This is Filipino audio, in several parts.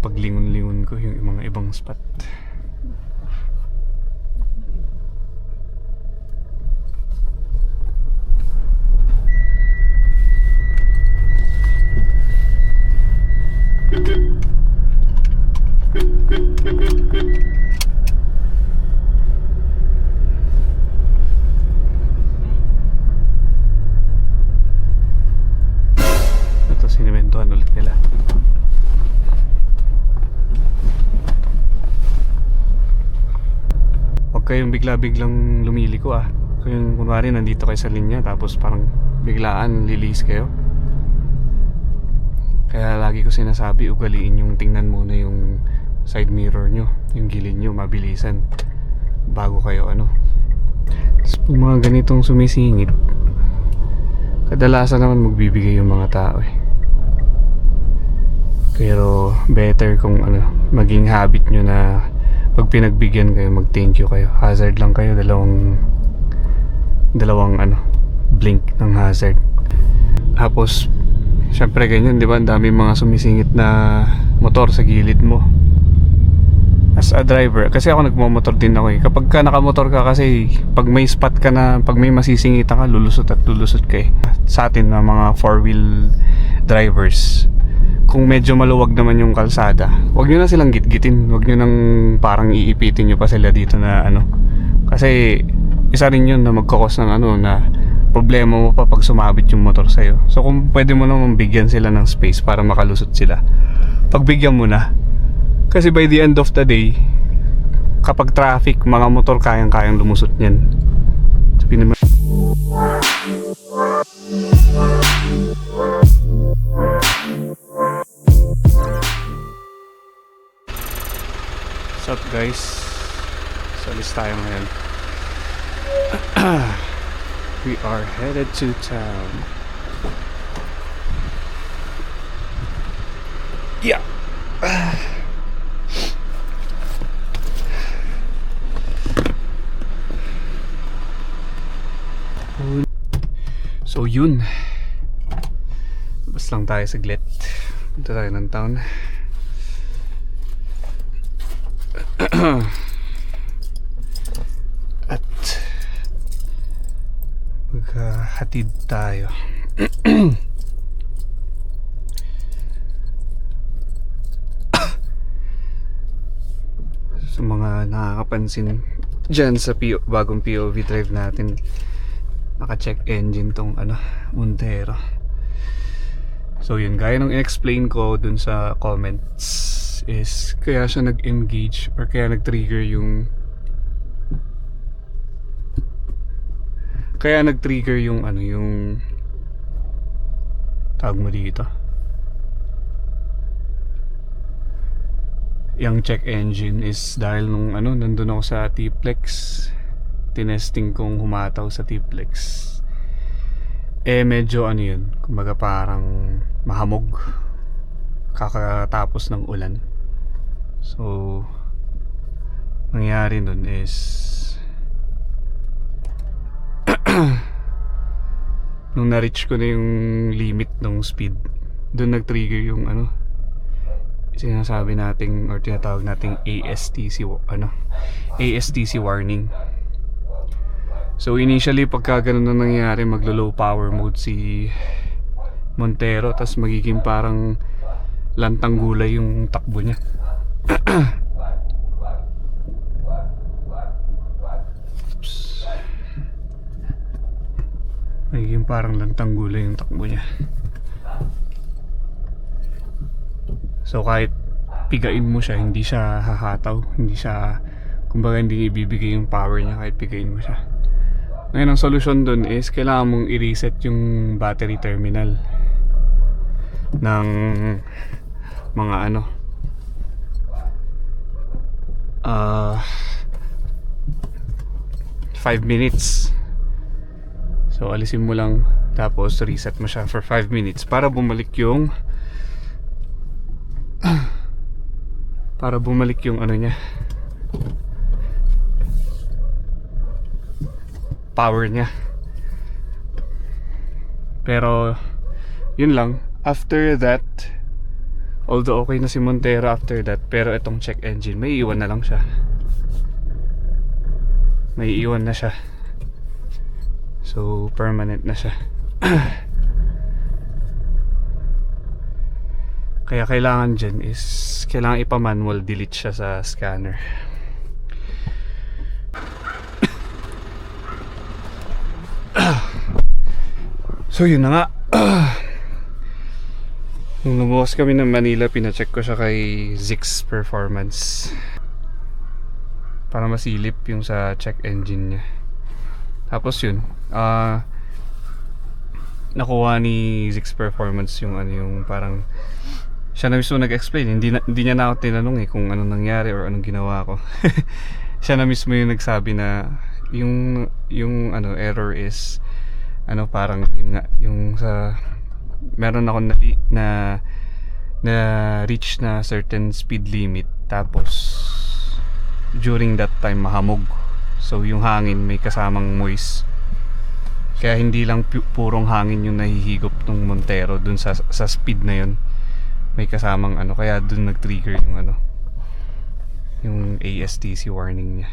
paglingon-lingon ko yung mga ibang spot. Ito, sinimentohan ulit nila. Huwag kayong bigla-biglang lumiliko ah. Kung kunwari nandito kayo sa linya tapos parang biglaan lilis kayo. Kaya lagi ko sinasabi, ugaliin yung tingnan muna yung side mirror nyo, yung gilid nyo, mabilisan bago kayo ano. Tapos kung mga ganitong sumisingit, kadalasan naman magbibigay yung mga tao eh. Pero better kung ano, maging habit nyo na pag pinagbigyan kayo, mag thank you kayo. Hazard lang kayo, dalawang ano, blink ng hazard. Tapos syempre ganyan, di ba? Ang dami mga sumisingit na motor sa gilid mo. As a driver, kasi ako nagmamotor din ako eh. Kapag ka nakamotor ka kasi, pag may spot ka na, pag may masisingitan ka, lulusot at lulusot ka eh. Sa atin na mga 4-wheel drivers, kung medyo maluwag naman yung kalsada, wag nyo na silang gitgitin. Wag nyo nang parang iipitin nyo pa sila dito na ano. Kasi isa rin yun na magkakos ng ano, na problema mo pa pag sumabit yung motor sa'yo. So kung pwede mo naman bigyan sila ng space para makalusot sila, pagbigyan mo na. Kasi by the end of the day, kapag traffic, mga motor kayang-kayang lumusot niyan. Sabi naman, what's up guys? So alis tayo ngayon. We are headed to town. Yeah. So yun, labas lang tayo saglit. Punta tayo ng town. At maghahatid tayo. Sa mga nakakapansin dyan sa bagong POV drive natin, naka-check engine tong ano, Montero. So yun, gaya nung i-explain ko dun sa comments, is kaya siya nag-engage or kaya nag-trigger yung ano, yung tawag mo dito, yung check engine, is dahil nung ano, nandun ako sa T-Plex, tinesting kong humataw sa T-Plex, eh medyo ano yun, kumbaga parang mahamog kakatapos ng ulan. So nangyari nun is nung na-reach ko na yung limit ng speed, dun nag-trigger yung ano, sinasabi nating or tinatawag nating ASTC ano, ASTC warning. So initially pagka ganun na nangyayari, maglo-low power mode si Montero, tas magiging parang lantang gulay yung takbo niya. Magiging parang lantang gulay yung takbo niya. So kahit pigain mo siya, hindi siya hahataw, hindi siya, kumbaga hindi ibibigay yung power niya kahit pigain mo siya. Ngayon ang solusyon dun is kailangan mong i-reset yung battery terminal ng mga ano, 5 minutes. So alisin mo lang, tapos reset mo siya for 5 minutes para bumalik yung ano niya, power niya. Pero yun lang, after that Although okay na si Montero after that, pero itong check engine, may iwan na lang siya. May iwan na siya. So, permanent na siya. Kaya kailangan dyan is, kailangan ipa-manual delete siya sa scanner. So, yun na nga. Nung lumuwas kami ng Manila, pinacheck ko siya kay Zix Performance para masilip yung sa check engine niya. Tapos yun, nakuha ni Zix Performance yung ano, yung parang siya na mismo nag-explain. Hindi niya na ako tinanong kung anong nangyari or anong ginawa ko. Siya na mismo yung nagsabi na yung ano error is ano, parang yun nga, yung sa meron ako na reach na certain speed limit, tapos during that time mahamog. So yung hangin may kasamang moist, kaya hindi lang purong hangin yung nahihigop ng Montero dun sa speed na yun, may kasamang ano, kaya dun nag-trigger yung ano, yung ASTC warning niya.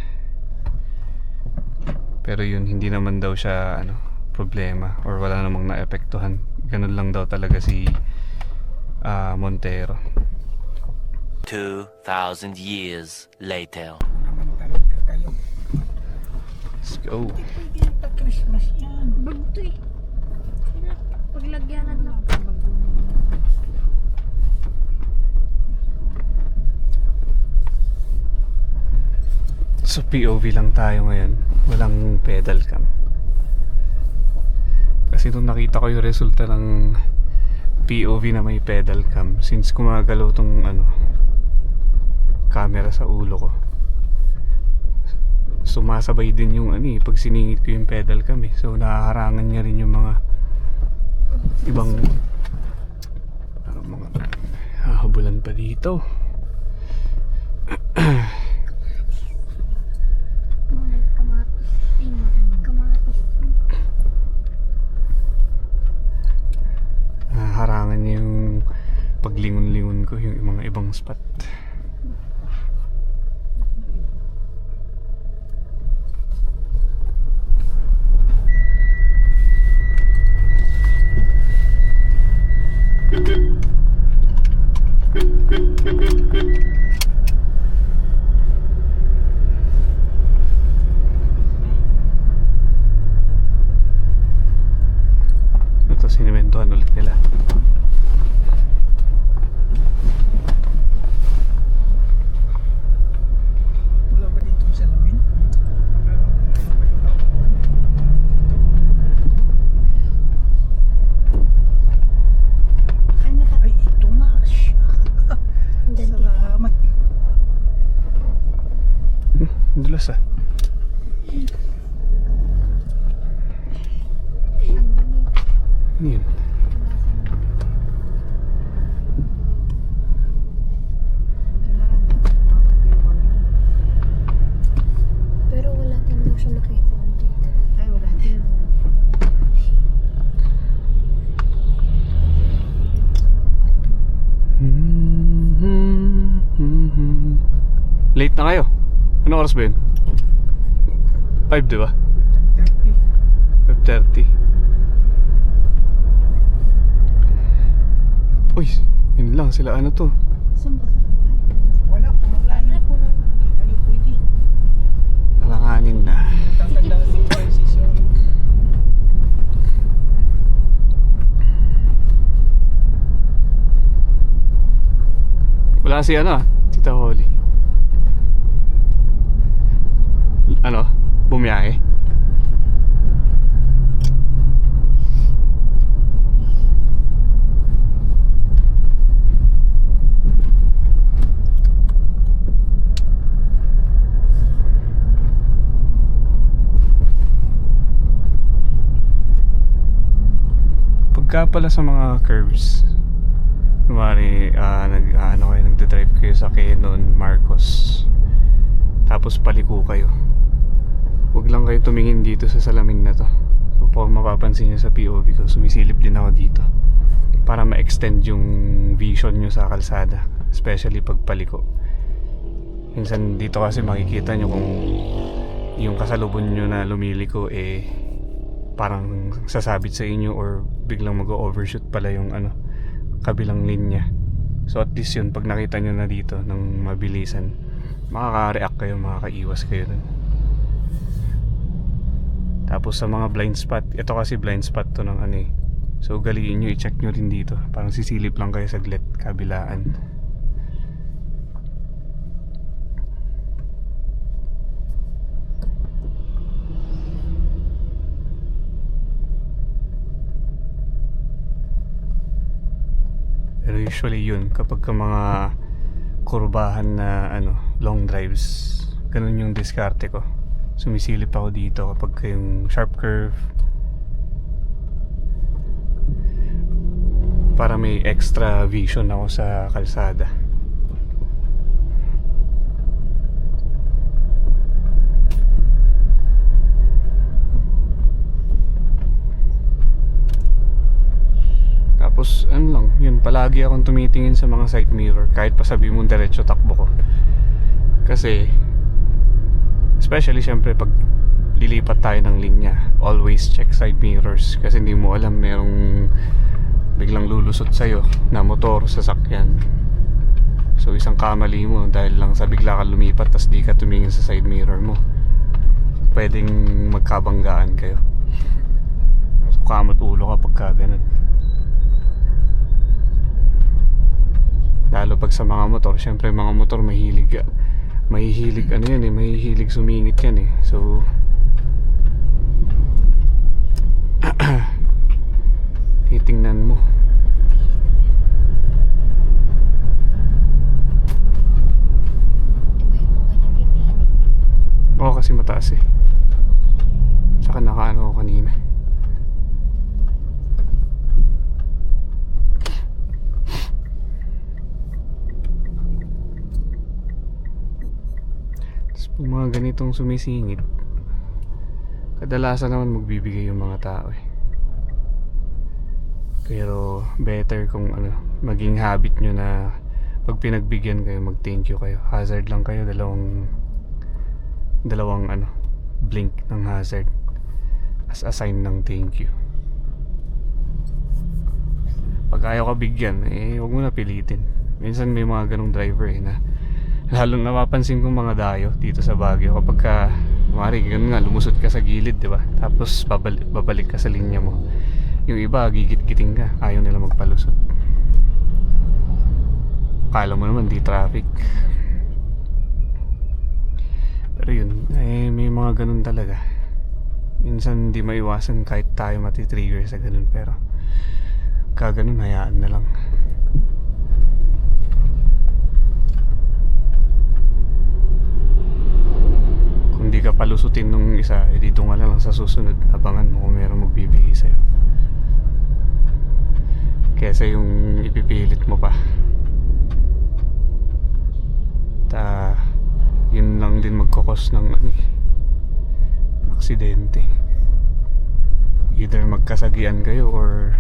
Pero yun, hindi naman daw siya ano, problema or wala namang naepektuhan. Ganun lang daw talaga si Montero. 2,000 years later. Let's go. Christmas yan. Bagto eh. Paglagyanan lang. So POV lang tayo ngayon. Walang pedal cam. Kasi nung nakita ko yung resulta ng POV na may pedal cam, since gumagalaw tong ano, camera sa ulo ko, sumasabay din yung ano pag siningit ko yung pedal cam so nahaharangan niya rin yung mga ibang parang mga hahabulan pa dito. Mga kamatis. Ay, kamatis. Harangan niya yung paglingon-lingon ko yung mga ibang spot. Ito, sinimentohan ulit nila. Wala ba dito sa lamin? Ay, ito nga. Salamat. Dulas ah. Ano yun? Pero wala din daw siya makita dito. Ay, wala din. Late na kayo. Anong oras ba yun? 5, di ba? 5:30. Uy, yun lang sila ano to. Saan ba? Wala, puno lang. Wala po nun. Ay, pwede. Alanganin na. Natatanda si Francis yung Wala si ano, Tita Holly. Ano? Bumiyahe? Pagka pala sa mga curves, kumari nagdadrive kayo sa Canon Marcos, tapos paliko kayo, huwag lang kayo tumingin dito sa salamin na to. So, mapapansin nyo sa POV ko, sumisilip din ako dito. para ma-extend yung vision nyo sa kalsada, especially pag paliko. Minsan dito kasi makikita nyo kung yung kasalubong nyo na lumiliko parang sasabit sa inyo or biglang mag-overshoot pala yung kabilang linya. So at least yun, pag nakita nyo na dito ng mabilisan, makaka-react kayo, makakaiwas kayo dun. Tapos sa mga blind spot, ito kasi blind spot to ng so galiin nyo, i-check nyo rin dito. Parang sisilip lang kayo saglit, kabilaan. Pero usually yun, kapag ka mga kurbahan na long drives, ganun yung diskarte ko. Sumisilip ako dito kapag yung sharp curve, para may extra vision ako sa kalsada. Tapos lang, yun, palagi akong tumitingin sa mga side mirror kahit pa sabi mong diretso takbo ko. Kasi especially syempre pag lilipat tayo ng linya, always check side mirrors kasi hindi mo alam merong biglang lulusot sa'yo na motor, sasakyan. So isang kamali mo dahil lang sa bigla ka lumipat tas di ka tumingin sa side mirror mo, pwedeng magkabanggaan kayo. So kamot ulo ka pagka ganun. Lalo pag sa mga motor, syempre mga motor mahihilig mahihilig sumingit yan So titingnan mo. Oo, kasi mataas Saka nakaano ko kanina. Pag mga ganitong sumisingit, kadalasan naman magbibigay yung mga tao Pero better kung maging habit nyo na pag pinagbigyan kayo, mag thank you kayo. Hazard lang kayo, dalawang blink ng hazard as a sign ng thank you. Pag ayaw ka bigyan, huwag mo na pilitin. Minsan may mga ganong driver na lalong napapansin kong mga dayo dito sa Baguio kapag ganun nga, lumusot ka sa gilid, diba? Tapos babalik ka sa linya mo. Yung iba, gigit-giting ka, ayaw nila magpalusot. Akala mo naman di traffic. Pero yun, may mga ganun talaga. Minsan di maiwasan kahit tayo matitrigger sa ganun, pero kaganon, hayaan na lang. Kung di ka palusutin nung isa, dito nga lang sa susunod, abangan mo kung merong magbibigay sa'yo kesa yung ipipilit mo pa. Yun lang din magkakos ng aksidente. Either magkasagian kayo or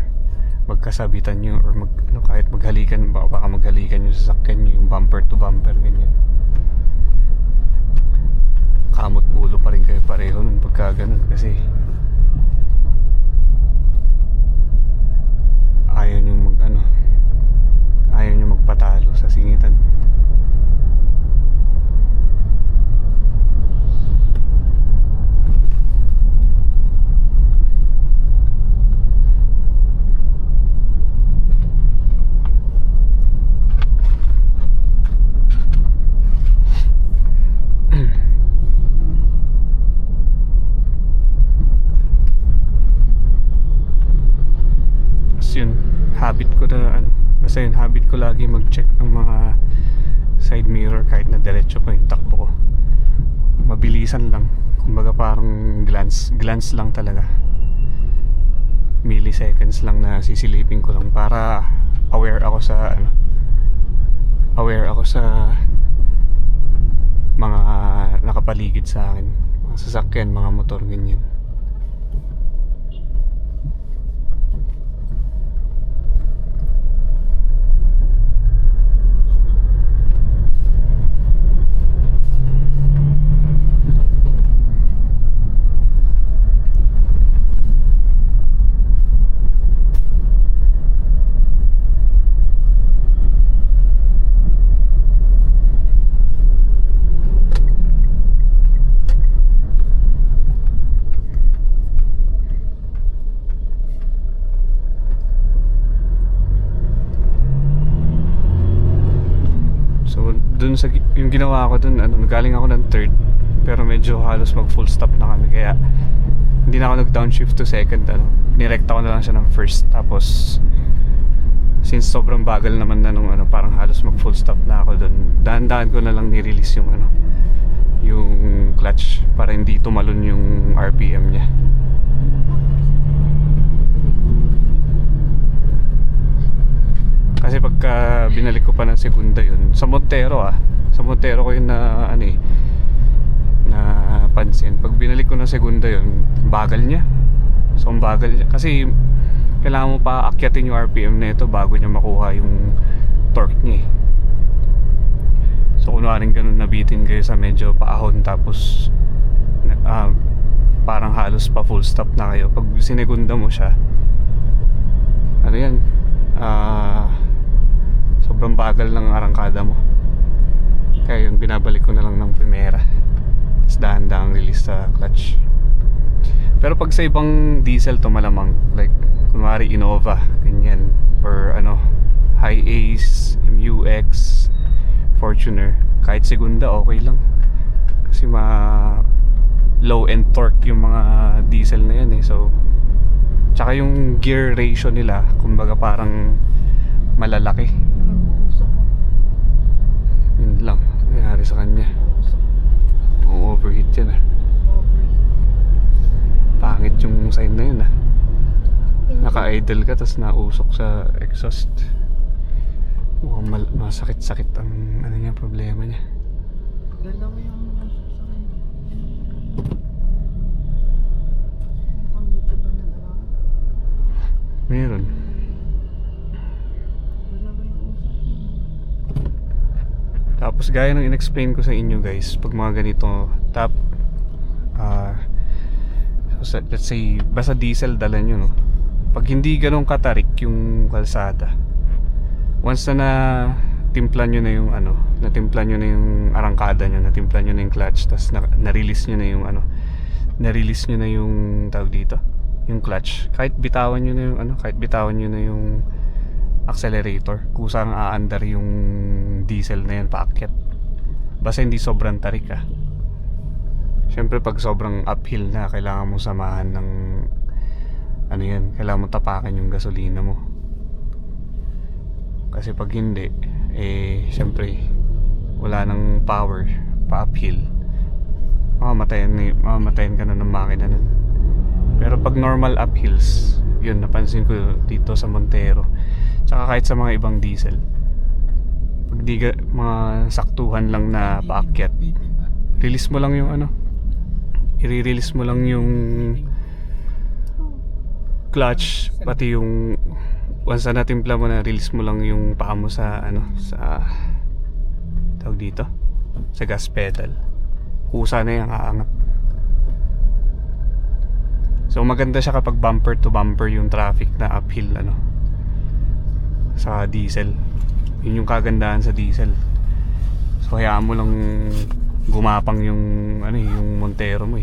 magkasabitan nyo or kahit maghalikan, baka maghalikan yung sasakyan nyo, yung bumper to bumper, ganyan. Kamot ulo pa rin kayo pareho nun pagka ganun kasi ayaw nyo magpatalo sa singitan. Yun, habit ko na basta yun, habit ko lagi mag-check ng mga side mirror kahit na diretso ko yung takbo ko. Mabilisan lang, kumbaga parang glance lang talaga. Milliseconds lang na sisilipin ko lang para aware ako sa mga nakapaligid sa akin, mga sasakyan, mga motor, ganyan. dun sa yung ginawa ko dun, galing ako ng third, pero medyo halos mag full stop na kami, kaya hindi na ako nag downshift to second. Nirekta ko na lang siya ng first, tapos since sobrang bagal naman na nung parang halos mag full stop na ako dun, dahan-dahan ko na lang ni-release yung yung clutch para hindi tumalon yung RPM niya. Kasi pagka binalik ko pa ng segunda yun sa Montero, sa Montero ko yun na na pansin. Pag binalik ko ng segunda yun, bagal niya. So ang bagal niya kasi kailangan mo pa akyatin yung RPM na ito bago niya makuha yung torque niya. So kunwaring ganun, nabitin kayo sa medyo paahon, tapos parang halos pa full stop na kayo. Pag sinegunda mo siya, yan, sobrang bagal ng arangkada mo. Kaya yun, binabalik ko na lang ng primera, tapos dahan-dahang release sa clutch. Pero pag sa ibang diesel to, malamang like kunwari Innova, ganyan, or High Ace, MUX, Fortuner, kahit segunda okay lang, kasi low end torque yung mga diesel na yan so tsaka yung gear ratio nila kumbaga parang malalaki. Yun lang nangyari sa kanya. Overheat yan pangit yung sign na yun naka-idle ka tas nausok sa exhaust. Mukhang masakit-sakit ang niya, problema niya. Dalawa yung sasakay. Ang luto ba na dalawa? Meron. Dalawa yung usap. Tapos gaya ng in-explain ko sa inyo guys, pag mga ganito so let's say basta diesel dala nyo pag hindi ganun katarik yung kalsada, once na natimplan nyo na yung natimplan nyo na yung arangkada nyo, natimplan nyo na yung clutch, tas na-release nyo na yung na-release nyo na yung tawag dito, yung clutch, kahit bitawan nyo na yung kahit bitawan nyo na yung accelerator, kusang aandar yung diesel na yan paakyat, basta hindi sobrang tarik syempre pag sobrang uphill na, kailangan mo samahan ng kailangan mo tapakan yung gasolina mo. Kasi pag hindi, syempre wala nang power pa uphill, mamamatayan ka na ng makina nun. Pero pag normal uphills, yun napansin ko dito sa Montero, tsaka kahit sa mga ibang diesel, pag di mga saktuhan lang na paakyat, release mo lang yung i-release mo lang yung clutch, pati yung once na natimpla mo na, release mo lang yung paa mo sa sa tawag dito, sa gas pedal, kusa na yung aangat. So maganda siya kapag bumper to bumper yung traffic na uphill sa diesel. Yun yung kagandahan sa diesel. So hayaan mo lang gumapang yung yung Montero mo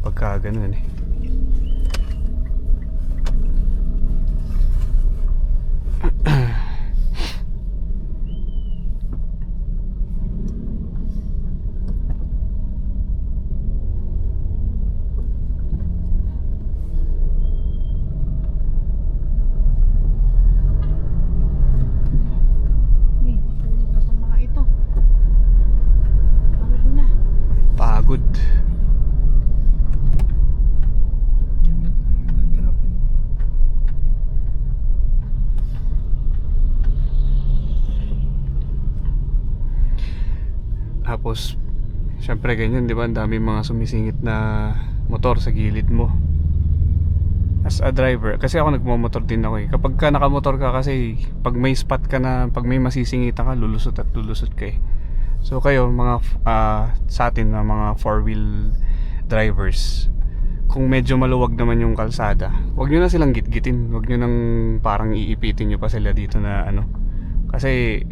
pagka ganun Tulog na itong mga ito. Tulog na. pagod. Tapos syempre ganyan, di ba, ang dami mga sumisingit na motor sa gilid mo as a driver. Kasi ako nagmamotor din ako kapag ka nakamotor ka, kasi pag may spot ka na, pag may masisingitan ka, lulusot at lulusot ka So kayo mga sa atin na mga 4-wheel drivers, kung medyo maluwag naman yung kalsada, wag nyo na silang gitgitin, wag nyo nang parang iipitin nyo pa sila dito na kasi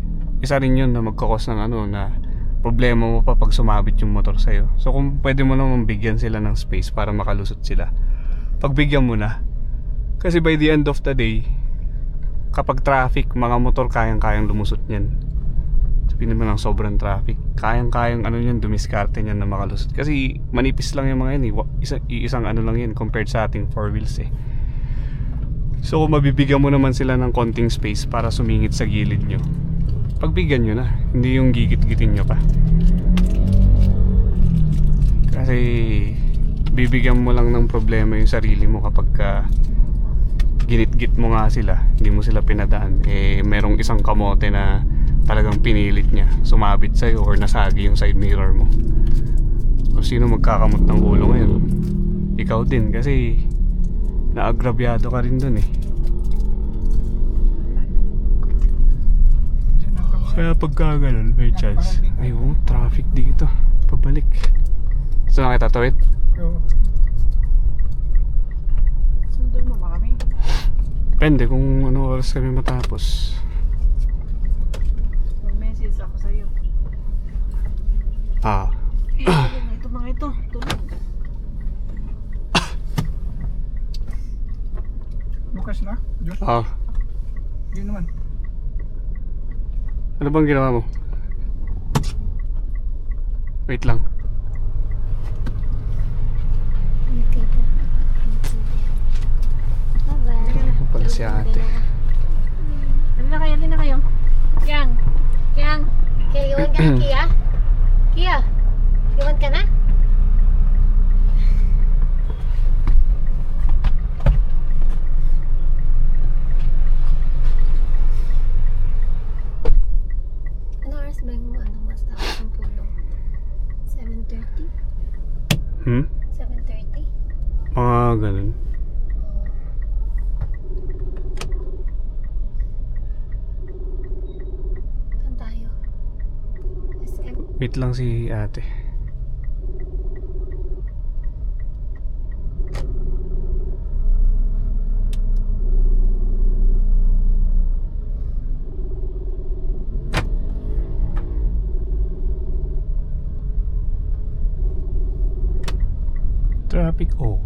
isa rin yun na magkakos ng na problema mo pa pag sumabit yung motor sa'yo. So kung pwede mo naman bigyan sila ng space para makalusot sila, pagbigyan mo na. Kasi by the end of the day, kapag traffic, mga motor kayang-kayang lumusot niyan. Sabihin naman ng sobrang traffic, kayang-kayang ano yan, dumiskarte niyan na makalusot. Kasi manipis lang yung mga yan eh. Isang ano lang yan compared sa ating four wheels eh. So kung mabibigyan mo naman sila ng konting space para sumingit sa gilid nyo, pagbigyan nyo na, hindi yung gigit-gitin nyo pa. Kasi bibigyan mo lang ng problema yung sarili mo kapag ginit-git mo nga sila, hindi mo sila pinadaan. Eh merong isang kamote na talagang pinilit niya, sumabit sa'yo or nasagi yung side mirror mo. O sino magkakamot ng ulo ngayon? Ikaw din kasi naagrabyado ka rin dun eh. Kaya pagka ganun, may chance. Ay oh, traffic dito. Pabalik. Gusto na kita tawid? Oo. Sundin mo ba kami? Depende kung ano oras kami matapos. Mag-message ako sa'yo. Ah, Ito mga ito. Tulog. Bukas na? Diyos. ah. Yun naman. Ano bang ginawa mo? Wait lang. Okay po. Bye-bye. Ako pala si ate. Ano na kayo? Ano na kayo? Kyang! Kyang! Kaya iwan ka na, Kia? Kia? Iwan ka na? Ano oras ba yung mas tapos ng tulong? 7:30? 7:30? Mga ganun. Saan tayo? SM? Wait lang si ate. Traffic, oh.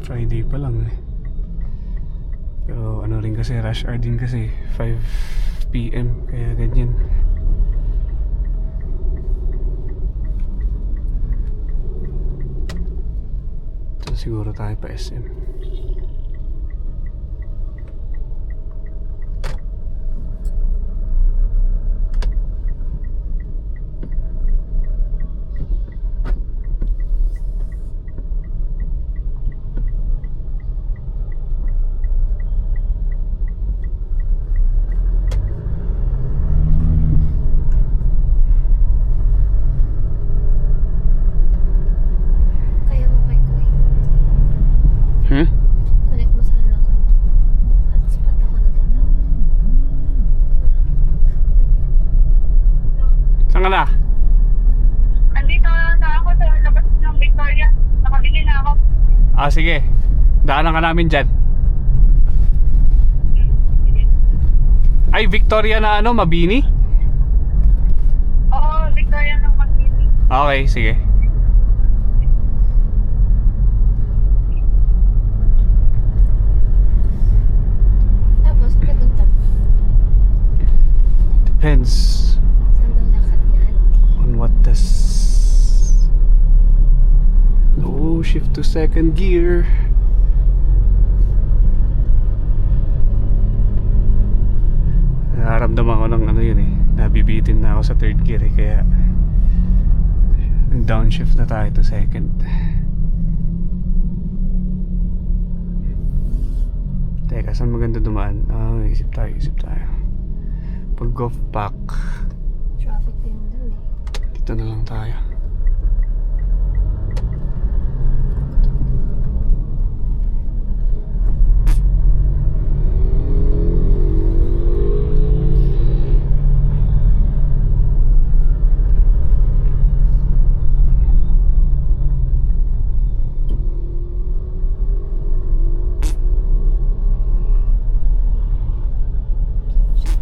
Friday pa lang eh. Pero ano rin kasi, rush hour din kasi 5 PM, kaya ganyan. So siguro tayo pa SM. Kaya mo kay Kuya. Connect mo sana ako. Hotspot ako natatawag. Saan ka na? Andito na ako sa labas ng Victoria. Nakabili na ako. Ah, sige. Daanan ka namin dyan. Ay, Victoria na ano, Mabini? Oo, Victoria ng Magdini. Okay, sige. Tapos, saan ka punta? Depends Saan daw lakad niya, auntie? on what does... Oh, shift to second gear. Nararamdaman ko ng ano yun eh. Nabibitin na ako sa third gear eh. Kaya downshift na tayo to second. Teka, saan maganda dumaan? Ah, isip tayo. Pag golf pack, Traffic din dun eh. dito na lang tayo.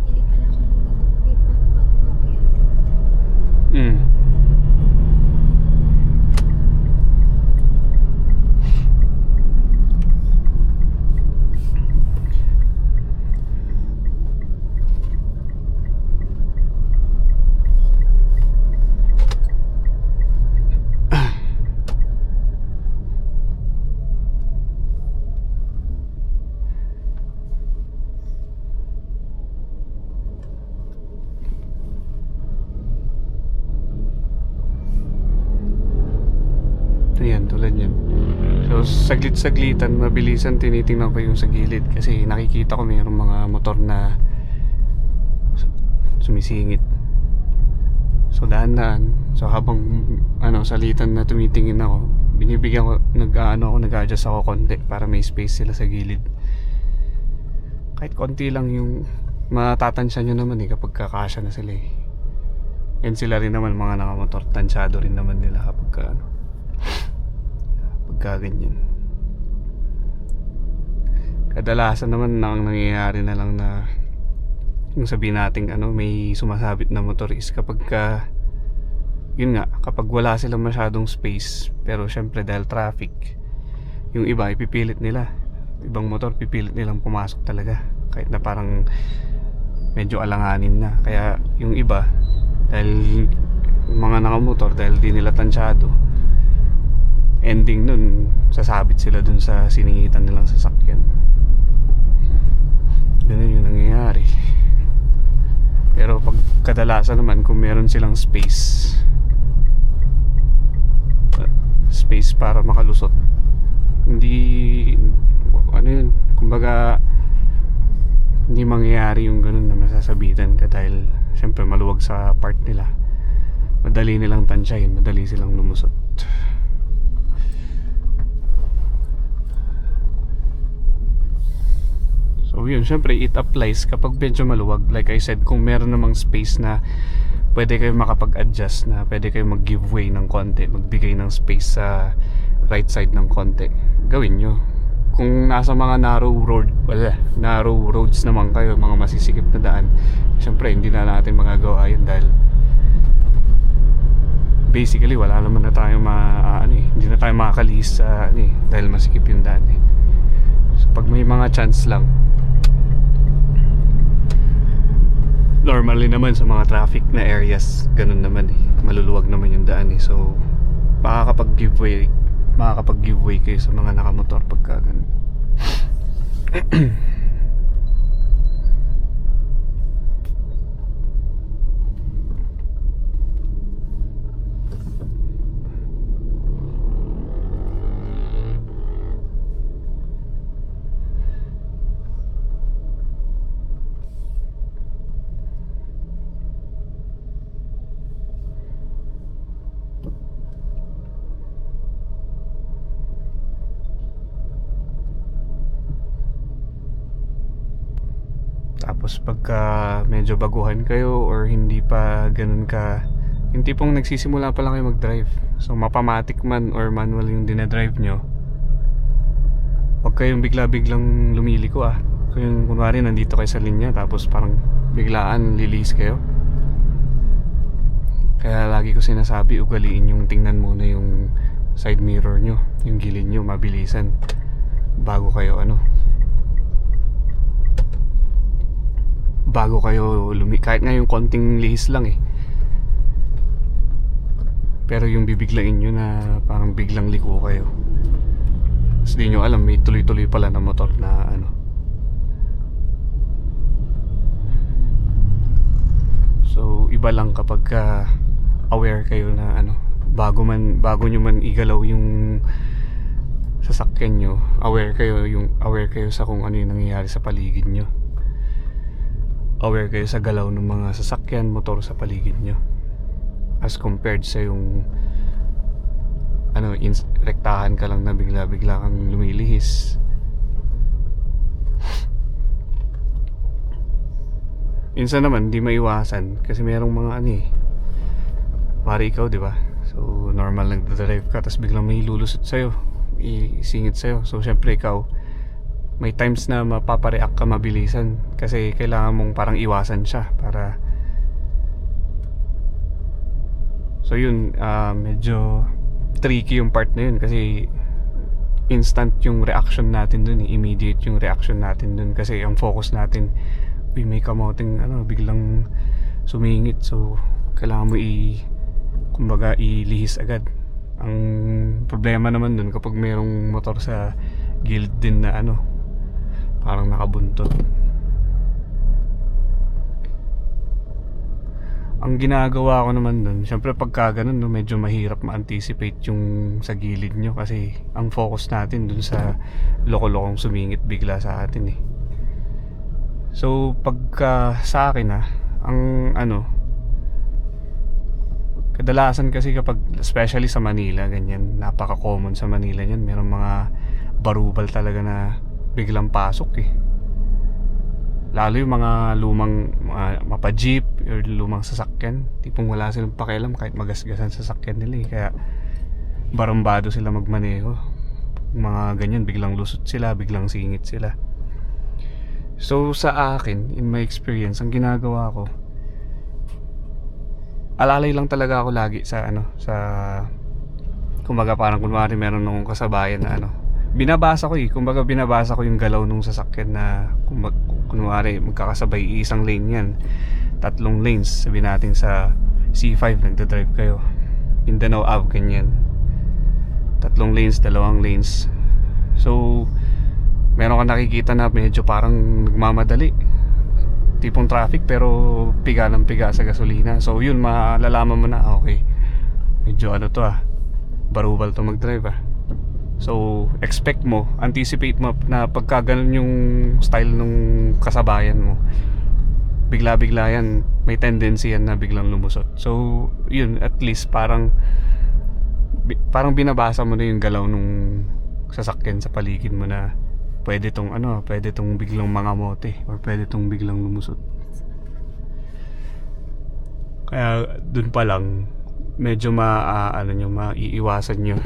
Hindi pala ako nagtutupay pa bago ako yun. Mm. saglit-saglitan, mabilisan tinitingnan ko yung sa gilid kasi nakikita ko mayroong mga motor na sumisingit. So dahan-dahan. So habang salitan na tumitingin ako, binibigyan ko, nag-adjust ako konti para may space sila sa gilid. Kahit konti lang yung matatansya nyo naman kapag kakasya na sila And sila rin naman mga nakamotor, tansyado rin naman nila kapag pagka ganyan. Kadalasan naman ang nangyayari na lang na yung sabihin natin may sumasabit na motor is kapag yun nga, kapag wala silang masyadong space, pero syempre dahil traffic, yung iba ipipilit nila, ibang motor pipilit nilang pumasok talaga kahit na parang medyo alanganin na. Kaya yung iba, dahil mga nakamotor, dahil di nila tansyado, ending nun sasabit sila dun sa siningitan nilang sasakyan. Ganun yung nangyayari. Pero pag kadalasan naman, kung meron silang space para makalusot, hindi kumbaga hindi mangyayari yung ganun na masasabitan ka dahil syempre maluwag sa part nila. Madali nilang tansyahin, madali silang lumusot. So yun, syempre it applies kapag medyo maluwag. Like I said, kung meron namang space na pwede kayo makapag-adjust, na pwede kayo mag-give way ng konti, magbigay ng space sa right side ng konti, gawin nyo. Kung nasa mga narrow roads naman kayo, mga masisikip na daan, syempre hindi na natin magagawa yun dahil basically wala naman na tayo hindi na tayo makakalihis sa dahil masikip yung daan So pag may mga chance lang, normally naman sa mga traffic na areas, ganun naman maluluwag naman yung daan So makakapag-give way kayo sa mga nakamotor pagka ganun. Tapos pagka medyo baguhan kayo or hindi pa ganun yung tipong nagsisimula pa lang kayo mag-drive, so mapamatic man or manual yung dinadrive nyo, huwag kayong bigla-biglang lumiliko Kung kunwari nandito kayo sa linya tapos parang biglaan lilihis kayo. Kaya lagi ko sinasabi, ugaliin yung tingnan muna yung side mirror nyo, yung gilid nyo, mabilisan bago kayo kahit nga yung konting lihis lang pero yung bibiglain nyo na parang biglang liko kayo, kasi di nyo alam may tuloy-tuloy pala na motor na So iba lang kapag aware kayo na bago nyo man igalaw yung sasakyan nyo, aware kayo sa kung ano yung nangyayari sa paligid nyo. Aware kayo sa galaw ng mga sasakyan, motor sa paligid nyo, as compared sa yung rektahan ka lang na bigla-bigla kang lumilihis. Minsan naman di maiwasan kasi merong mga pare ikaw, di ba? So normal nagdadrive ka tapos biglang may lulusot sa'yo, isingit sa'yo. So syempre ikaw, may times na mapapareact ka mabilisan kasi kailangan mong parang iwasan siya para so yun, medyo tricky yung part na yun kasi instant yung reaction natin dun immediate yung reaction natin dun kasi ang focus natin may kamoting biglang sumingit, so kailangan mo kumbaga ilihis agad. Ang problema naman dun kapag mayroong motor sa gilid din na parang nakabuntot. ang ginagawa ko naman dun, syempre pagka ganun, no, medyo mahirap ma-anticipate yung sa gilid nyo kasi ang focus natin dun sa loko-lokong sumingit bigla sa atin eh. So pagka sa akin ang kadalasan kasi kapag, especially sa Manila, ganyan, napaka-common sa Manila yan, merong mga barubal talaga na biglang pasok eh. Lalo yung mga lumang mapa-jeep or lumang sasakyan, tipong wala silang pakialam kahit magasgasan sasakyan nila eh. Kaya barambado sila magmaneho. Mga ganyan, biglang lusot sila, biglang singit sila. So sa akin, in my experience, ang ginagawa ko, alalay lang talaga ako lagi sa kumbaga parang kunwari meron akong kasabayan na binabasa ko kumbaga binabasa ko yung galaw nung sasakyan na kunwari magkakasabay isang lane yan, 3 lanes, sabi natin sa C5 nagdadrive kayo, Mindanao Ave ganyan, 3 lanes, 2 lanes, so meron ka nakikita na medyo parang nagmamadali, tipong traffic pero piga ng piga sa gasolina. So yun, malalaman mo na okay, medyo barubal to mag-drive So anticipate mo na pagka ganun yung style nung kasabayan mo, bigla-bigla yan, may tendency yan na biglang lumusot. So yun, at least parang binabasa mo na yung galaw nung sasakyan sa paligid mo na pwede tong biglang mangamote or pwede tong biglang lumusot. Kaya dun pa lang medyo maiiwasan nyo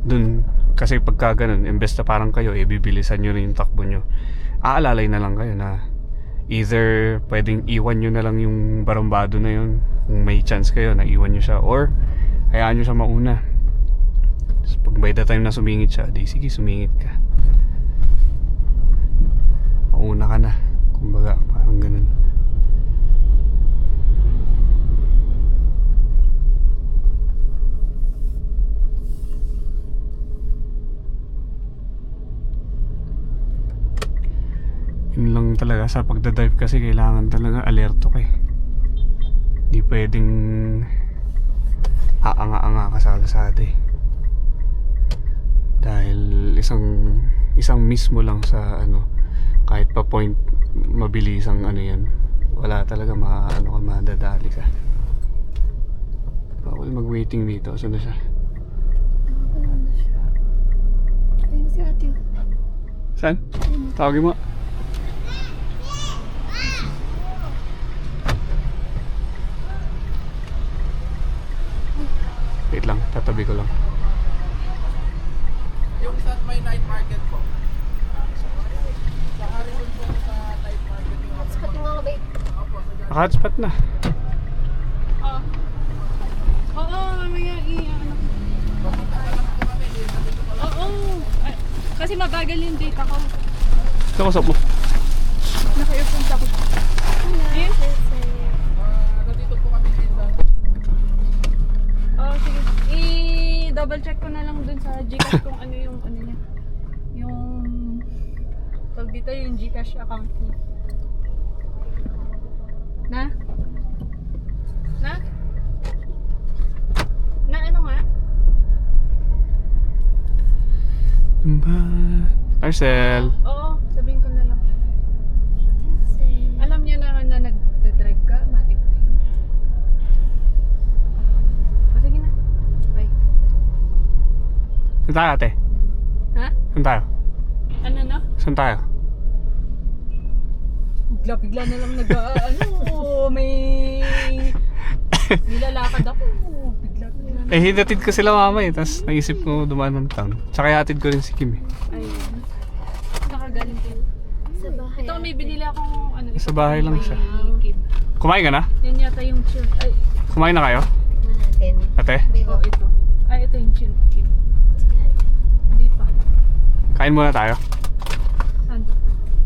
dun, kasi pagka ganun, imbes na parang kayo bibilisan nyo rin yung takbo nyo, aalalay na lang kayo na either pwedeng iwan nyo na lang yung barambado na yun kung may chance kayo na iwan nyo siya, or hayaan nyo siya mauna. Pag by the time na sumingit siya, di sige, sumingit ka, mauna ka na, kumbaga parang ganun. Yun lang talaga sa pagdadrive, kasi kailangan talaga alerto ka eh. Di pwedeng aanga-anga ka sa kalsada eh. Dahil isang miss mo lang sa kahit pa point mabilisang yan, wala talaga madadali ka. Bawal mag-waiting dito. Saan na siya? Ayun si ate. Saan? Tawagin mo. Wait lang, tatabi ko lang. Yung sa may night market po. Sa Harrison po sa night market yung Hotspot mo nga ba? Naka-hotspot na. Oo, mamaya Oo. Kasi mabagal yung data ko. Nakusap mo. Naka-earphones ako. Ayun. nandito po kami ngayon. Oh, sige. I-double check ko na lang dun sa Gcash kung ano yung niya. Yung pag dito yung Gcash account niya. Na? Na ano nga? Marcel. Oo, sabihin ko na lang. Alam niyo na nag-drive ka, matik na yun. O sige na. Bye. Saan tayo, ate? Ha? Saan tayo? Ano na? Saan tayo? Bigla na lang may nilalakad ako. Bigla na. Hinatid ko sila mama tapos naisip ko dumaan ng town. Tsaka hatid ko rin si Kim Ayun. Nakagaling ko. Sa bahay. Ito may binili akong Sa bahay lang siya. Kid. Kumain ka na? Yan yata yung chill. Ay, Kumain na kayo? Tikman natin. Ate? Bibo. ito. Ay, ito yung chill kid. Hindi pa. Kain muna tayo. Saan?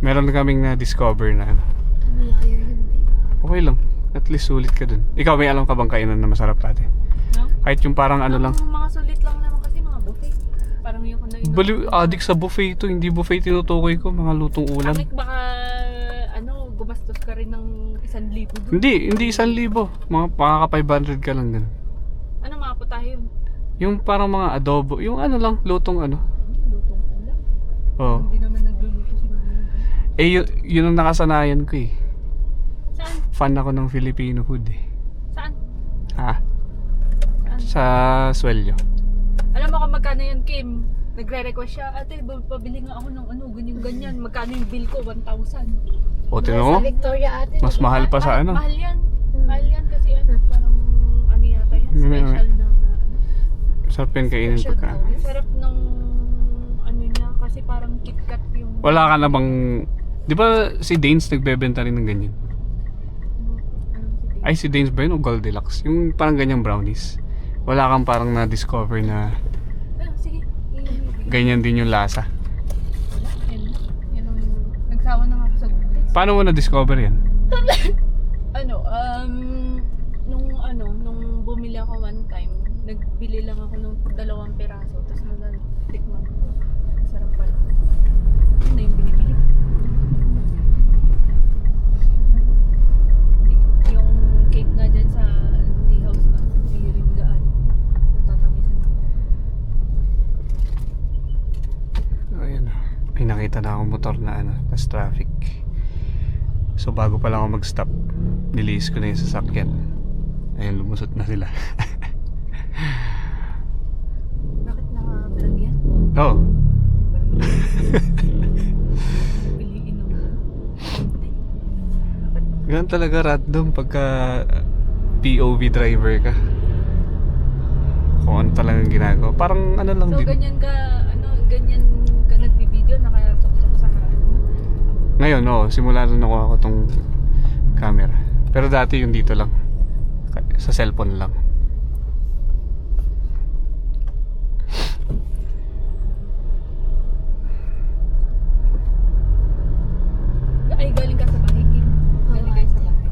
Meron kaming na-discover na Ano layo yun, babe? okay lang. At least sulit ka dun. Ikaw may alam ka bang kainan na masarap ate? No? Kahit yung parang lang. Ang mga sulit lang naman kasi mga buffet. Parang yung Baliw, adik sa buffet ito. Hindi buffet tinutukoy ko. Mga lutong ulam. Baka gumastos ka rin ng 1,000 doon. Hindi 1,000. Mga pakaka 500 ka lang din. Ano mga putahe yun? Yung parang mga adobo, yung ano lang, lutong ano. Lutong ulam. Oo. Hindi naman nagluluto si Mami. Yun ang nakasanayan ko eh. Saan? Fan ako ng Filipino food eh. Saan? Ha? Saan? Sa Swelyo. Alam mo kung magkano yun, Kim? Nagre-request siya, ate, pabili nga ako ng ano, ganyan. Magkano yung bill ko? 1,000. O, tinan mo? Sa Victoria ate. Mas mahal pa sa ano. Mahal yan. Mahal yan kasi ano, parang ano yata yan, special na ano. Sarap yun kainin pagka. Sarap ng ano niya, kasi parang KitKat yung... Wala ka na bang... Di ba si Danes nagbebenta rin ng ganyan? Ay, si Danes ba yun o Goldilocks? Yung parang ganyang brownies. Wala kang parang na-discover na Sige. ganyan din yung lasa. Yan ang... Nagsawa na nga ako sa gulay. Paano mo na-discover yan? Nung bumili ako one time, nagbili lang ako ng 2 piraso, tapos tikman ko. Sarap pala. Yun na yung binibili. Yung cake nga dyan sa tea house na, hindi rin gaan. Natatamisan ko. Ayun. May nakita na akong motor na ano, tas traffic. So bago pa lang ako mag-stop, niliis ko na yung sasakyan. Ayun, lumusot na sila. Bakit naka-vlog yan? Oo. Piliin ng konti. Ganun talaga random pagka POV driver ka. Kung ano talagang ginagawa. Parang ano lang So din. ganyan ka nagbibideo, nakasuksok sa harap mo. Ngayon, oo. Simula na nakuha ko tong camera. Pero dati yung dito lang. Sa cellphone lang. Ay, galing ka sa bahay, Kim. Galing kayo sa bahay.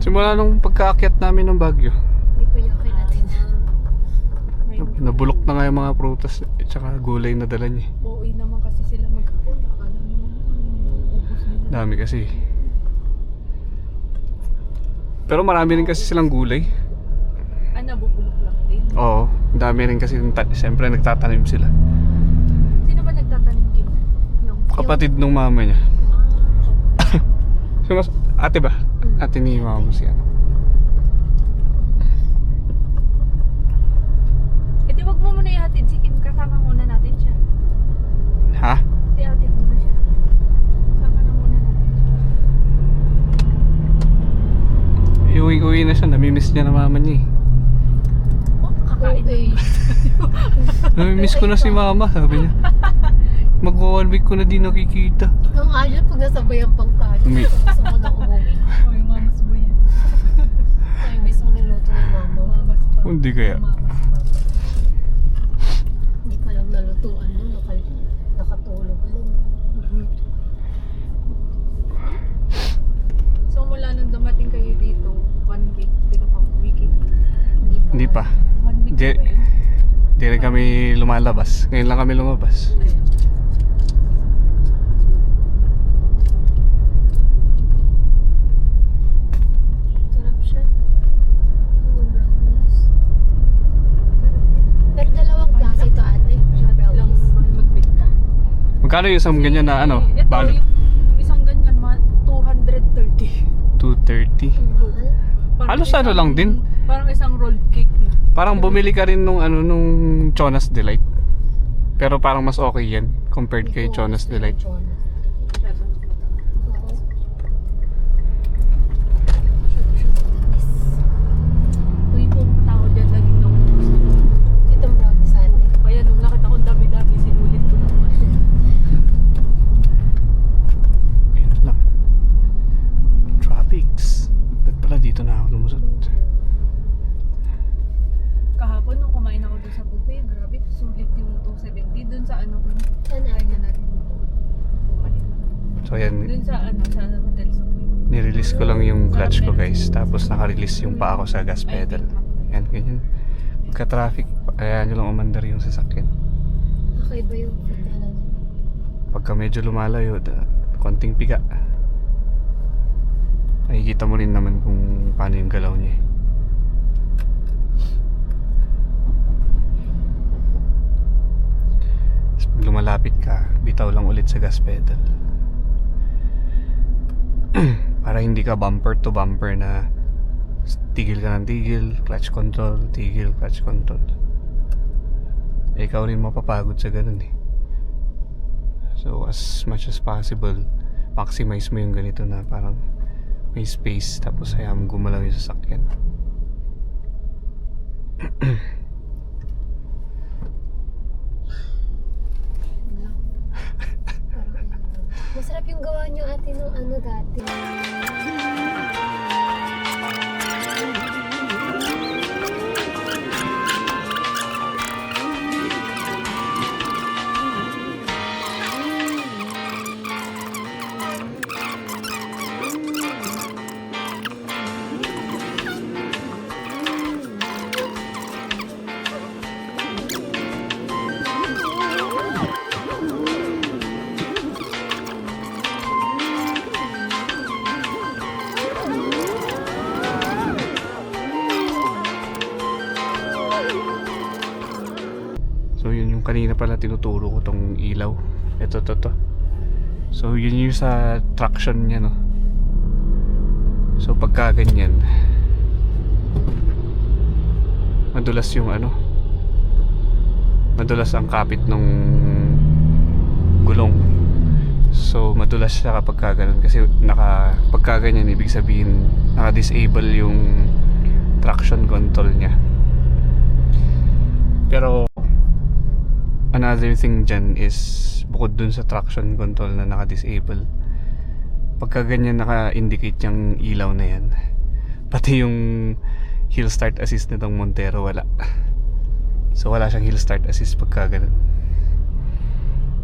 Simula nung pagkaakyat namin ng Baguio. Hindi pa yung okay natin. Nabulok na nga yung mga prutas at saka gulay na dala niya. Uuwi naman kasi sila maghapon. Akala mo naman, ubos nila. Dami kasi. Pero marami rin kasi silang gulay. Ah, nabubulok lang din. Oo, dami rin kasi siyempre nagtatanim sila. Sino ba nagtatanim, Kim? Yung... Kapatid nung mama niya. Ah, Ate ba? Ate ni mama mo siya. eh di wag mo muna ihatid si Kim. Kasama muna natin siya. Ha? Di hatid muna siya. Kasama na muna natin siya. Uwi na siya. Namimiss niya na mama niya eh. Oh, kakain. Okay. Namimiss ko na si mama, sabi niya. Mag-1 week ko na di nakikita. Ang ayos pag nasabayan pang tayo. Gusto mo na umuwi. Oh, yung mamas mo yan. Ay, gusto mo niluto ni mama. Mamas pa. Hindi kaya. Mamas pa. Hindi ka lang nalutuan mo. Nakatulog lang. So mula nung dumating kayo dito, 1 week, di ka pa umuwi, Kim? Hindi pa. 1 week Di- pa ba yun? Di rin kami lumalabas. Ngayon lang kami lumabas. Sarap siya. Yung brownies. Pero dalawang klase ito ate. Yung Lang brownies. mahal magbenta. Magkano yung isang ganyan na ano? Ito, Balot? yung isang ganyan, 230. 230. Mahal. Parang Halos ano lang din. Parang isang rolled cake na. Parang bumili ka rin nung ano nung Chonas Delight. Pero parang mas okay yan compared kay Chonas Delight. Chonas. Masyado nang matagal. Oo. Tuwing pumunta ako dyan, laging naubos. Itong brownies ate. Kaya nung nakita ko dami-dami, sinulit ko naman. Ayun lang. Traffics. Ba't pala dito na ako lumusot? Kahapon nung kumain ako doon sa buffet, grabe, sulit yung 270 doon sa ano ko. Saan Kaya ate? natin bumalik. So ayan, Doon sa ano, sa hotel sa nirelease ko lang yung clutch ko guys. Tapos naka-release yung paa ko sa gas pedal. Ayan, ganyan. Pagka-traffic, ayan nyo lang umandar yung sasakyan. Okay ba yung food na lang? Pagka medyo lumalayo, konting piga. Nakikita mo rin naman kung paano yung galaw niya eh. Tapos pag lumalapit ka, bitaw lang ulit sa gas pedal. Para hindi ka bumper to bumper na tigil ka ng tigil, clutch control, tigil, clutch control. Ikaw rin mapapagod sa ganun eh. So as much as possible, maximize mo yung ganito na parang may space, tapos hayaan mo gumalaw yung sasakyan. Masarap yung gawa niyo ate nung ano dati. So yun yung kanina pala tinuturo ko tong ilaw. Ito to. So yun yung sa traction niya, no. So pagka ganyan, madulas yung ano, madulas ang kapit ng gulong. So madulas siya kapag ganun, kasi pagka ganyan ibig sabihin naka-disable yung traction control niya. Pero another thing dyan is, bukod dun sa traction control na naka-disable, pagka ganyan naka-indicate yung ilaw na yan, pati yung hill start assist nitong Montero wala. So wala siyang hill start assist pagka ganun.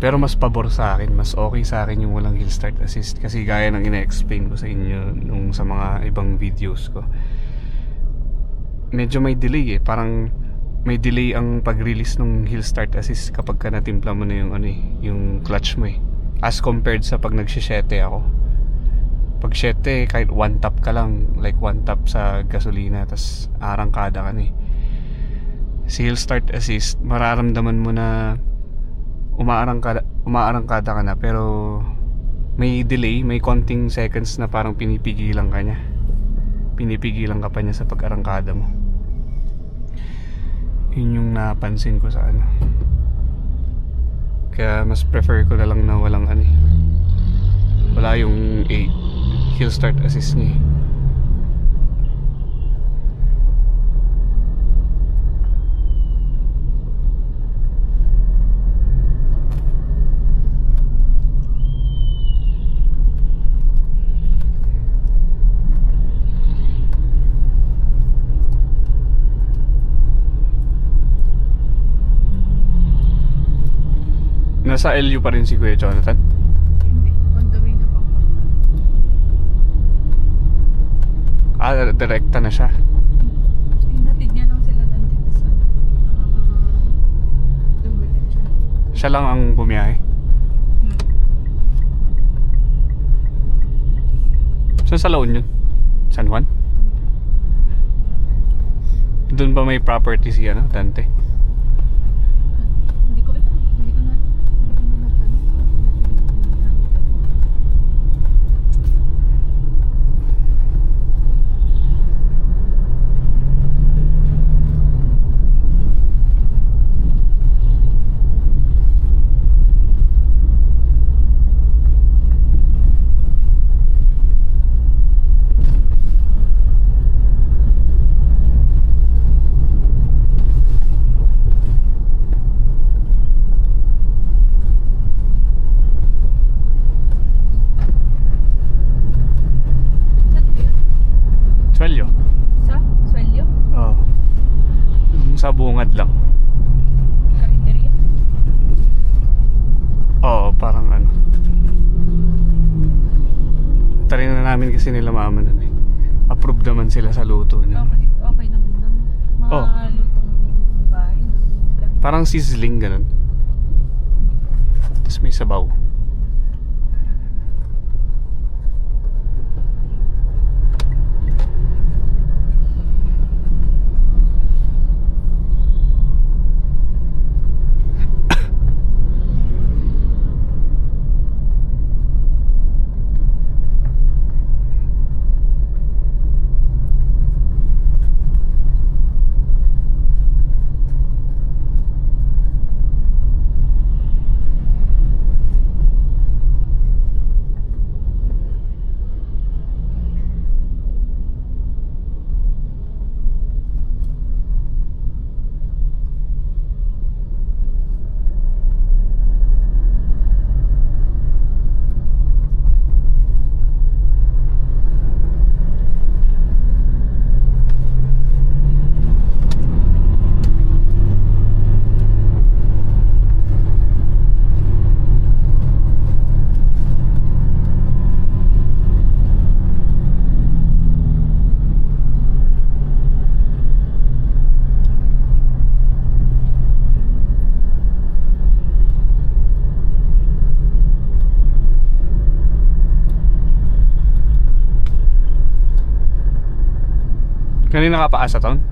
Pero mas pabor sa akin, mas okay sa akin yung walang hill start assist, kasi gaya ng ina-explain ko sa inyo nung sa mga ibang videos ko, medyo may delay eh. Parang may delay ang pag-release ng hill start assist kapag ka natimpla mo na yung ano eh, yung clutch mo eh, as compared sa pag nagsisyete ako. Pag syete, kahit one tap ka lang, like one tap sa gasolina, tas arangkada ka na eh. Si hill start assist, mararamdaman mo na umaarangkada ka na, pero may delay, may konting seconds na parang pinipigilan ka niya, pinipigilan ka pa niya sa pag-arangkada mo. Yun yung napansin ko sa ano. Kaya mas prefer ko na lang na walang ano eh, wala yung hill start assist niya eh. Nasa LU pa rin si Kuya Jonathan? Hindi. On the way na po. Direkta na siya. Hinatid niya lang sila doon dito sa Dumbulit siya. Siya lang ang bumiyahe. Saan sa La Union? San Juan? Doon ba may property si ano, Dante? Hindi ko alam. Hindi ko na natanong. Swelyo. Sa? Swelyo? Oo. Yung sa bungad lang. Karinderya? Oo, parang ano. Tarin na namin kasi nila mama nun eh. Approved naman sila sa luto nun. Okay, okay naman nun. Mga Oh. lutong bahay. Parang sizzling ganun. Tapos may sabaw. Kanina ka pa asa taon?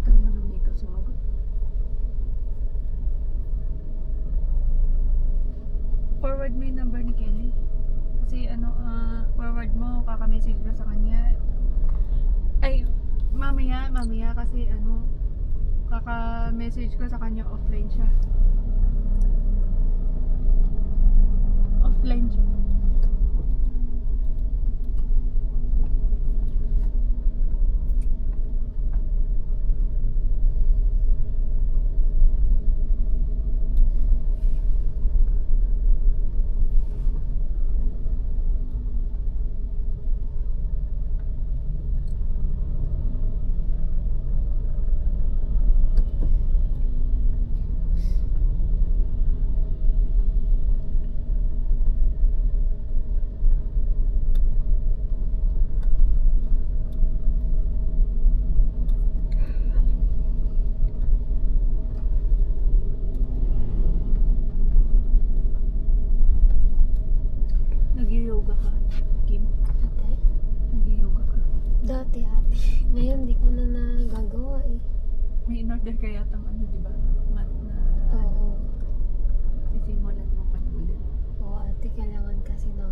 Ikaw naman dito sumagot. Forward mo yung number ni Kelly. Kasi forward mo, kaka-message na sa kanya. Ay, mamaya kasi kaka-message ko sa kanya, offline siya. Offline siya. Nag-yoga ka, Kim? Ate? Nag-yoga ka. Dati ate. Ngayon di ko na nagagawa eh. May in-order ka yatang di ba? Mat na Oo. sisimulan mo pa ulit. Oo ate, kailangan kasi na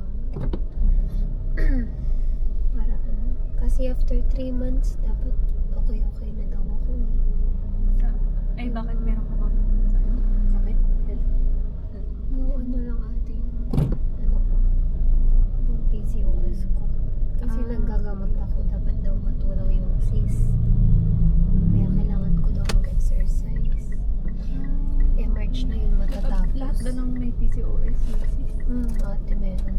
para kasi after 3 months dapat okay na daw ako eh. Ay, bakit meron ka bang sakit? Health? Yung lang ate, yung ko, yung PCOS ko. Kasi naggagamot ako, dapat daw matulaw yung cyst. Kaya kailangan ko daw mag-exercise. Eh, March na yun matatapos. Lahat ganang may PCOS, sis. Ate, meron.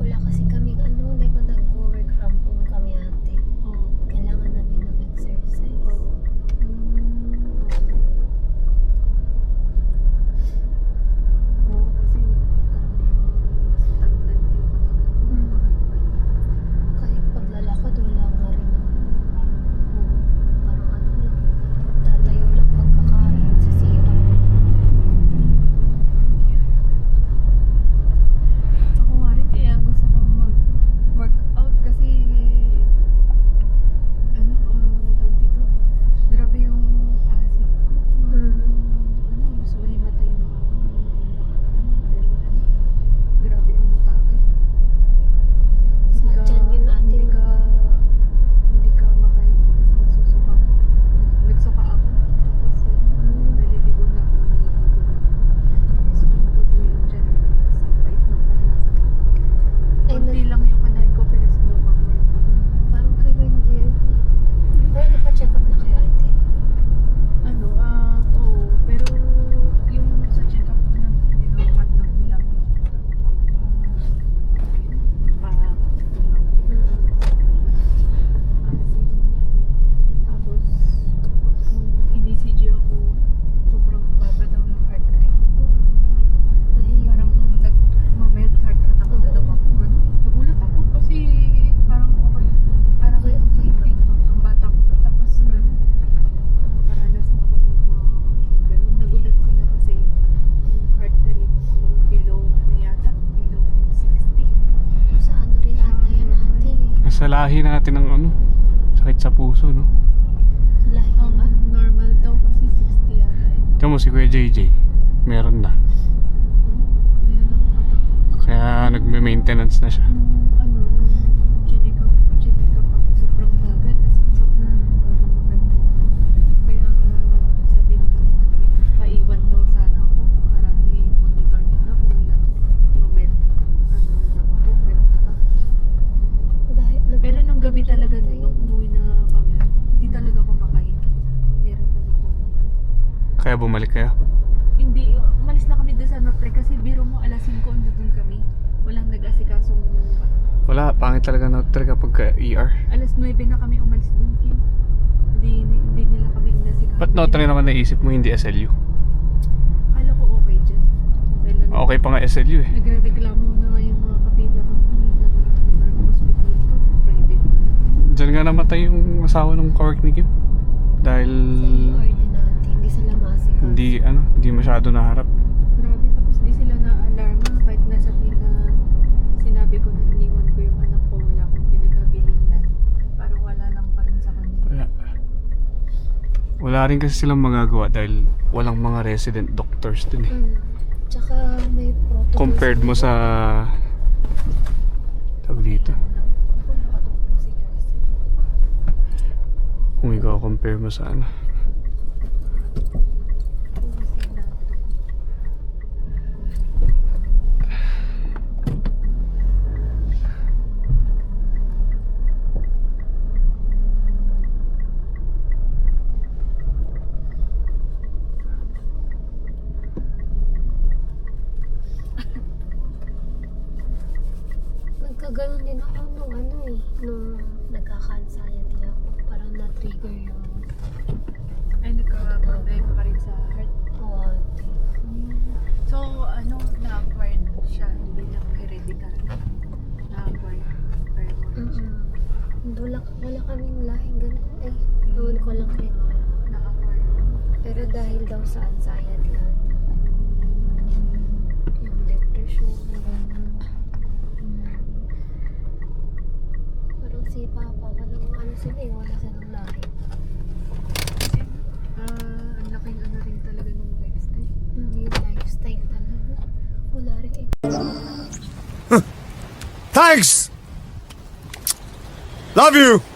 Wala kasi kaming di ba nag-work from home kami ate. Oo. Kailangan namin ng exercise. Oo. Oo, kasi stagnant yung katawan. Kahit paglalakad, wala nga rin parang lang. Tatayo lang pagkakain sa CR. Ako nga rin, kaya gusto kong mag-workout kasi tawag dito, grabe yung acid ko. Gusto ko himatay na ako dahil grabe yung matake. Sa tiyan yun ate. Hindi ka makahinga tapos nagsusuka. Nagsuka ako. Tapos naliligo na ako. Sumunod mo yung tiyan. Tapos ang pait ng panlasa. Ay, Kunti lang yung kanain ko pero sinubang mo rin. parang kay Gandhi. Pero ipa-check up na kayo ate. Oo. Pero yung sa check-up ko lang, tinuruan lang nila ako. Tapos, nung in-ECG ako, sobrang baba daw yung heart rate ko. Parang nag-melt heart attack na daw ako. Ganun. Nagulat ako kasi parang okay. Parang Okay hindi ang bata ko. Tapos, nakaranas na ako ng mga ganun. Nagulat sila kasi yung heart rate ko below, below 60. Sa rin ate yan ate. Sa lahi natin ng sakit sa puso, no? Lahi Ang ba? normal daw kasi 60 yata eh. Ikaw mo si Kuya JJ, meron na. Kaya nakakatakot. Kaya nagme-maintenance na siya. Nung chinik up ako, sobrang bagal kasi sobrang bagal ng heart rate. Kaya sabi nila, paiwan daw sana ako para i-monitor nila kung na-melt, na lang ako, melt attack. Kaya bumalik kayo? Hindi, umalis na kami doon sa Notre kasi biro mo alas 5 doon kami. Walang nag-asikasong Wala, pangit talaga Notre kapag ka ER. alas 9 na kami umalis doon, Kim. Hindi nila kami inasikaso. Ba't Notre naman naisip mo hindi SLU? Akala ko okay dyan. Okay lang. Okay pa nga SLU eh. Nagre-reklamo na nga yung mga kapila ko doon. Hindi na hospital pa. Private pa. Diyan nga namatay yung asawa ng kawork ni Kim. Dahil Sa ordinante, hindi sila maasikaso. hindi masyado naharap. Grabe, tapos di sila na-alarma kahit nasa tina sinabi ko na iniwan ko yung anak ko, wala akong pinaghabilinan. Parang wala lang pa rin sa kanila. Wala rin kasi silang magagawa dahil walang mga resident doctors din eh. Tsaka may protocol. Compared mo sa tawag dito. Ako nakatulong si Darcy. Kung ikaw compare mo sa ano. Nagkaganon din ako nung nung nagkaka-anxiety ako. Parang na-trigger yung Ay, nagka-problema ka rin sa heart. awante. So, na-acquired siya, hindi lang hereditary. Na-acquired. Wala kaming lahing ganun Noon ko lang rin. Na-acquired. Pero dahil daw sa anxiety yung depression, ganun. Parang si Papa, wala silang lahi. Kasi, ang laking rin talaga ng lifestyle. Yung lifestyle talaga. Wala rin Thanks! Love you!